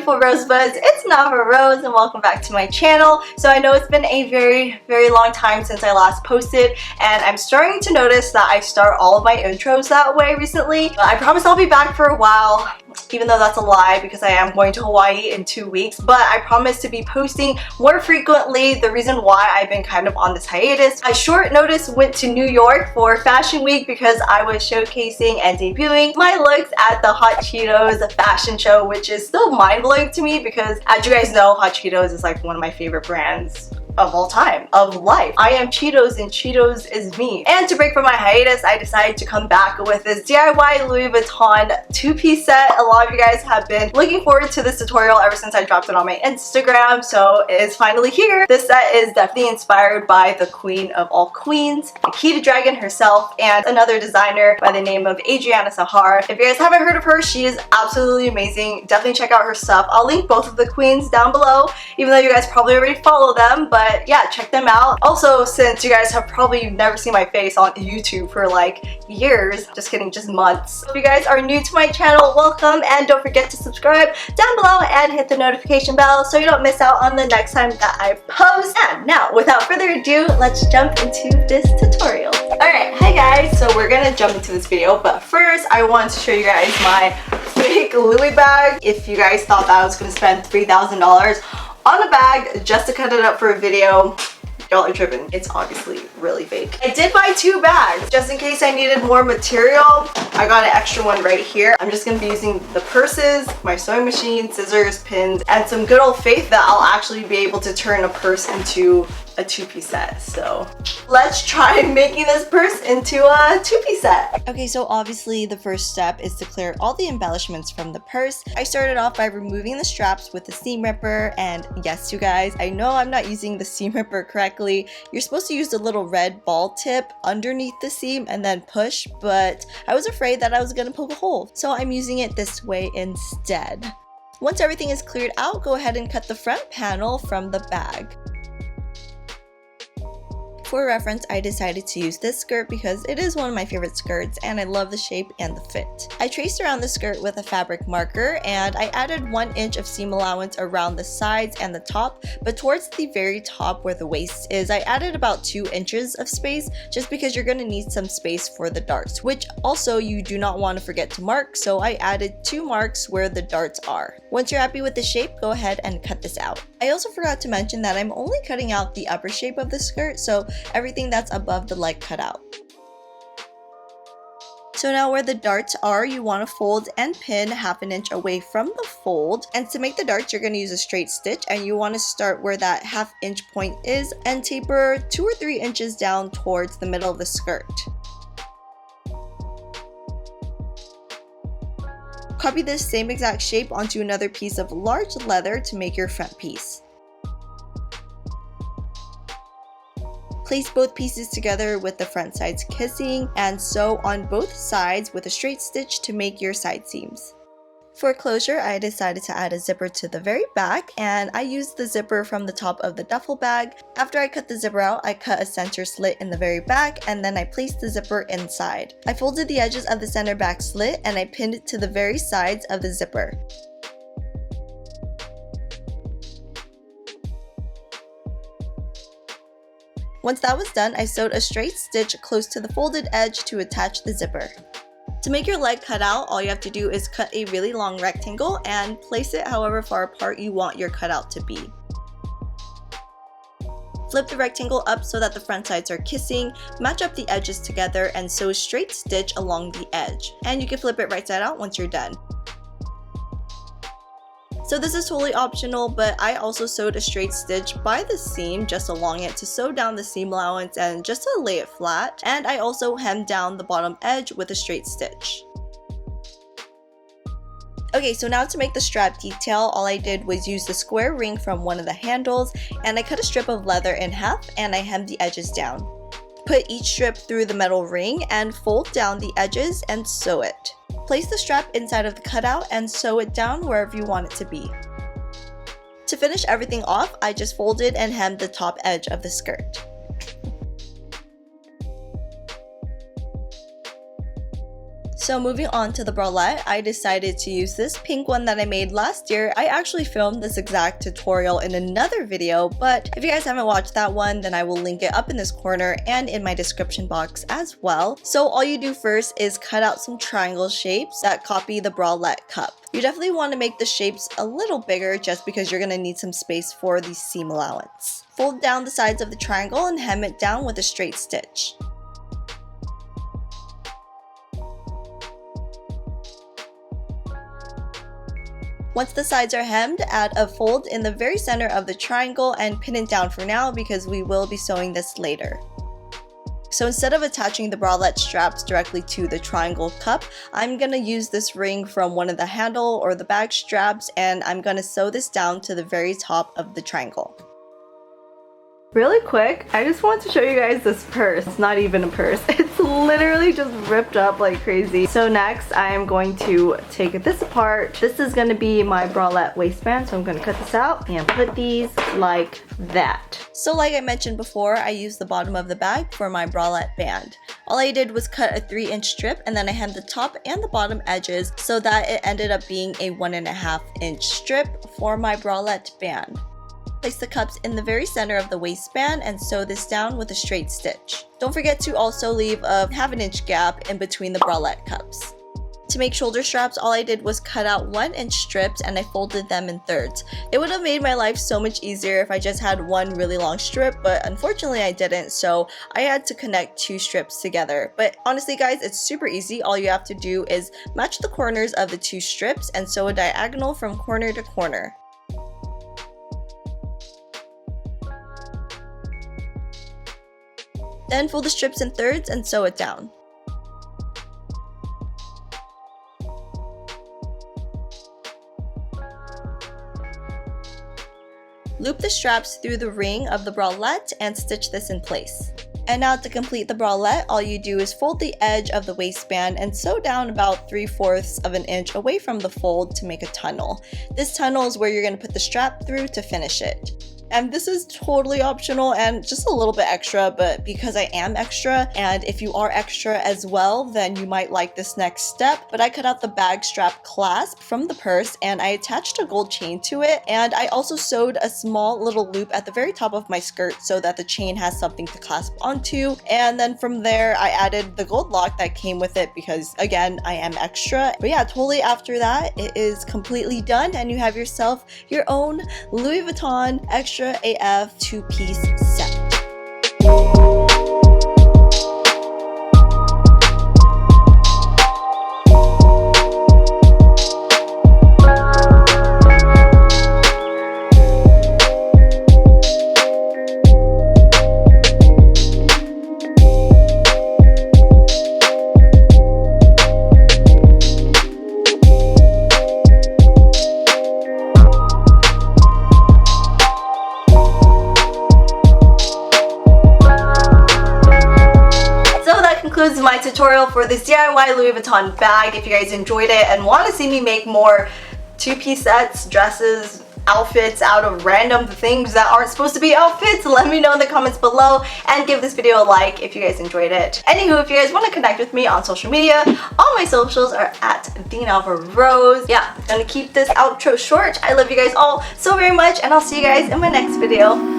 beautiful rosebuds, it's Nava Rose and welcome back to my channel. So I know it's been a very long time since I last posted, and I'm starting to notice that I start all of my intros that way recently. But I promise I'll be back for a while, even though that's a lie because I am going to Hawaii in 2 weeks, but I promise to be posting more frequently. The reason why I've been kind of on this hiatus, I short notice went to New York for Fashion Week because I was showcasing and debuting my looks at the Hot Cheetos fashion show, which is still mind-blowing to me because, as you guys know, Hot Cheetos is like one of my favorite brands of all time, of life. I am Cheetos and Cheetos is me. And to break from my hiatus, I decided to come back with this DIY Louis Vuitton two-piece set. A lot of you guys have been looking forward to this tutorial ever since I dropped it on my Instagram, so it's finally here. This set is definitely inspired by the queen of all queens, Nikita Dragon herself, and another designer by the name of Adriana Sahar. If you guys haven't heard of her, she is absolutely amazing. Definitely check out her stuff. I'll link both of the queens down below, even though you guys probably already follow them, but yeah, check them out. Also, since you guys have probably never seen my face on YouTube for like years, just kidding, just months. If you guys are new to my channel, welcome, and don't forget to subscribe down below and hit the notification bell so you don't miss out on the next time that I post. And now, without further ado, let's jump into this tutorial. Alright, hi guys, so we're gonna jump into this video, but first I want to show you guys my fake Louis bag. If you guys thought that I was gonna spend $3,000 on a bag just to cut it up for a video, y'all are tripping. It's obviously really fake. I did buy 2 bags just in case I needed more material. I got an extra one right here. I'm just gonna be using the purses, my sewing machine, scissors, pins, and some good old faith that I'll actually be able to turn a purse into a 2-piece set. So let's try making this purse into a 2-piece set. Okay, so obviously the first step is to clear all the embellishments from the purse. I started off by removing the straps with the seam ripper, and yes, you guys, I know I'm not using the seam ripper correctly. You're supposed to use the little red ball tip underneath the seam and then push, but I was afraid that I was gonna poke a hole, so I'm using it this way instead. Once everything is cleared out, go ahead and cut the front panel from the bag. For reference, I decided to use this skirt because it is one of my favorite skirts and I love the shape and the fit. I traced around the skirt with a fabric marker and I added 1 inch of seam allowance around the sides and the top, but towards the very top where the waist is, I added about 2 inches of space just because you're going to need some space for the darts, which also you do not want to forget to mark, so I added 2 marks where the darts are. Once you're happy with the shape, go ahead and cut this out. I also forgot to mention that I'm only cutting out the upper shape of the skirt, so everything that's above the leg cut out. So now where the darts are, you want to fold and pin 1/2 inch away from the fold. And to make the darts, you're going to use a straight stitch, and you want to start where that 1/2 inch point is and taper 2 or 3 inches down towards the middle of the skirt. Copy this same exact shape onto another piece of large leather to make your front piece. Place both pieces together with the front sides kissing and sew on both sides with a straight stitch to make your side seams. For closure, I decided to add a zipper to the very back, and I used the zipper from the top of the duffel bag. After I cut the zipper out, I cut a center slit in the very back, and then I placed the zipper inside. I folded the edges of the center back slit and I pinned it to the very sides of the zipper. Once that was done, I sewed a straight stitch close to the folded edge to attach the zipper. To make your leg cut out, all you have to do is cut a really long rectangle and place it however far apart you want your cutout to be. Flip the rectangle up so that the front sides are kissing, match up the edges together, and sew a straight stitch along the edge. And you can flip it right side out once you're done. So this is totally optional, but I also sewed a straight stitch by the seam just along it to sew down the seam allowance and just to lay it flat. And I also hemmed down the bottom edge with a straight stitch. Okay, so now to make the strap detail, all I did was use the square ring from one of the handles, and I cut a strip of leather in half and I hemmed the edges down. Put each strip through the metal ring and fold down the edges and sew it. Place the strap inside of the cutout and sew it down wherever you want it to be. To finish everything off, I just folded and hemmed the top edge of the skirt. So moving on to the bralette, I decided to use this pink one that I made last year. I actually filmed this exact tutorial in another video, but if you guys haven't watched that one, then I will link it up in this corner and in my description box as well. So all you do first is cut out some triangle shapes that copy the bralette cup. You definitely want to make the shapes a little bigger just because you're going to need some space for the seam allowance. Fold down the sides of the triangle and hem it down with a straight stitch. Once the sides are hemmed, add a fold in the very center of the triangle and pin it down for now because we will be sewing this later. So instead of attaching the bralette straps directly to the triangle cup, I'm going to use this ring from one of the handle or the bag straps, and I'm going to sew this down to the very top of the triangle. Really quick, I just want to show you guys this purse. Not even a purse. It's literally just ripped up like crazy. So next, I am going to take this apart. This is going to be my bralette waistband, so I'm going to cut this out and put these like that. So like I mentioned before, I used the bottom of the bag for my bralette band. All I did was cut a 3-inch strip and then I hemmed the top and the bottom edges so that it ended up being a 1.5-inch strip for my bralette band. Place the cups in the very center of the waistband and sew this down with a straight stitch. Don't forget to also leave a 1/2-inch gap in between the bralette cups. To make shoulder straps, all I did was cut out 1-inch strips and I folded them in thirds. It would have made my life so much easier if I just had one really long strip, but unfortunately I didn't, so I had to connect 2 strips together. But honestly guys, it's super easy. All you have to do is match the corners of the 2 strips and sew a diagonal from corner to corner. Then fold the strips in thirds and sew it down. Loop the straps through the ring of the bralette and stitch this in place. And now to complete the bralette, all you do is fold the edge of the waistband and sew down about 3/4 of an inch away from the fold to make a tunnel. This tunnel is where you're going to put the strap through to finish it. And this is totally optional and just a little bit extra, but because I am extra, and if you are extra as well, then you might like this next step. But I cut out the bag strap clasp from the purse and I attached a gold chain to it, and I also sewed a small little loop at the very top of my skirt so that the chain has something to clasp onto. And then from there I added the gold lock that came with it because again, I am extra. But yeah, totally after that it is completely done and you have yourself your own Louis Vuitton extra AF 2-piece set. Concludes my tutorial for this DIY Louis Vuitton bag. If you guys enjoyed it and want to see me make more 2-piece sets, dresses, outfits out of random things that aren't supposed to be outfits, let me know in the comments below and give this video a like if you guys enjoyed it. Anywho, if you guys want to connect with me on social media, all my socials are at @Nava. Yeah, I'm gonna keep this outro short. I love you guys all so very much and I'll see you guys in my next video.